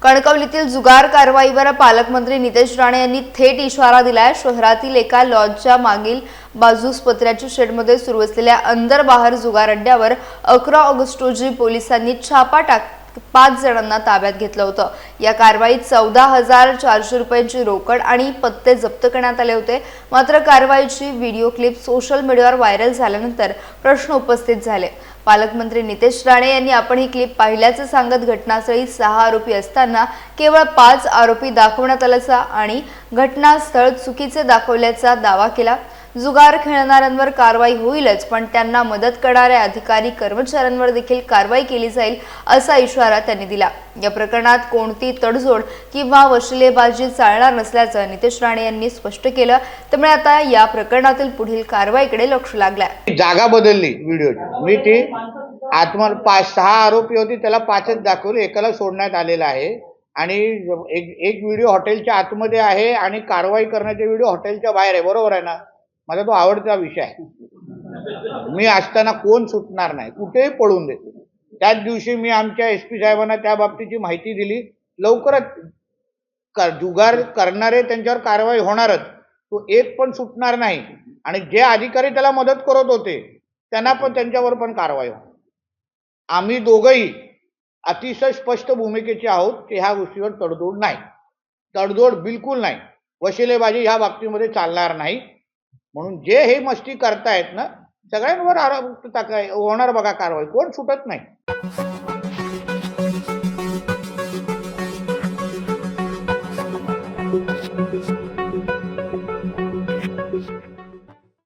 कणकवलीतील जुगार कारवाईवर पालकमंत्री नितेश राणे यांनी थेट इशारा दिलाय। शहरातील एका लॉजच्या मागील बाजूस पत्र्याच्या शेडमध्ये सुरू असलेल्या अंदर बाहेर जुगार अड्ड्यावर 11 ऑगस्ट रोजी पोलिसांनी छापा टाकत 5 जणांना ताब्यात घेतलं होतं। या कारवाईत 14,400 रुपयांची रोकड आणि पत्ते जप्त करण्यात आले होते। मात्र कारवाईची व्हिडिओ क्लिप सोशल मीडियावर व्हायरल झाल्यानंतर प्रश्न उपस्थित झाले। पालकमंत्री नितेश राणे यांनी आपण ही क्लिप पाहिल्याचं सांगत घटनास्थळी 6 आरोपी असताना केवळ 5 आरोपी दाखवण्यात आल्याचा आणि घटनास्थळ चुकीचे दाखवल्याचा दावा केला। जुगार खेळणाऱ्यांवर कारवाई होईलच, पण त्यांना मदत करणाऱ्या अधिकारी कर्मचाऱ्यांवर देखील कारवाई केली जाईल असा इशारा त्यांनी दिला। या प्रकरणात कोणती तडजोड किंवा वशिलेबाजी चालणार नसल्याचं नितेश राणे यांनी स्पष्ट केलं। त्यामुळे आता या प्रकरणातील पुढील कारवाईकडे लक्ष लागलंय। जागा बदलली व्हिडिओची। मी ती आत्महत्या 5-6 आरोपी होती, त्याला 5च दाखवले, एकाला सोडण्यात आलेला आहे। आणि एक व्हिडिओ हॉटेलच्या आतमध्ये आहे आणि कारवाई करण्याचे व्हिडिओ हॉटेलच्या बाहेर आहे। बरोबर आहे ना? माझा तो आवडता विषय आहे। मी असताना कोण सुटणार नाही, कुठेही पळून देतो। त्याच दिवशी मी आमच्या SP साहेबांना त्या बाबतीची माहिती दिली। लवकरच जुगार करणारे त्यांच्यावर कारवाई होणारच, तो एक पण सुटणार नाही। आणि जे अधिकारी त्याला मदत करत होते त्यांना पण त्यांच्यावर पण कारवाई होणार। आम्ही दोघंही अतिशय स्पष्ट भूमिकेचे आहोत की ह्या गोष्टीवर तडजोड नाही, तडजोड बिलकुल नाही, वशिलेबाजी ह्या बाबतीमध्ये चालणार नाही। म्हणून जे हे मस्ती करतायत ना, सगळ्यांवर होणार बघा कारवाई, कोण सुटत नाही।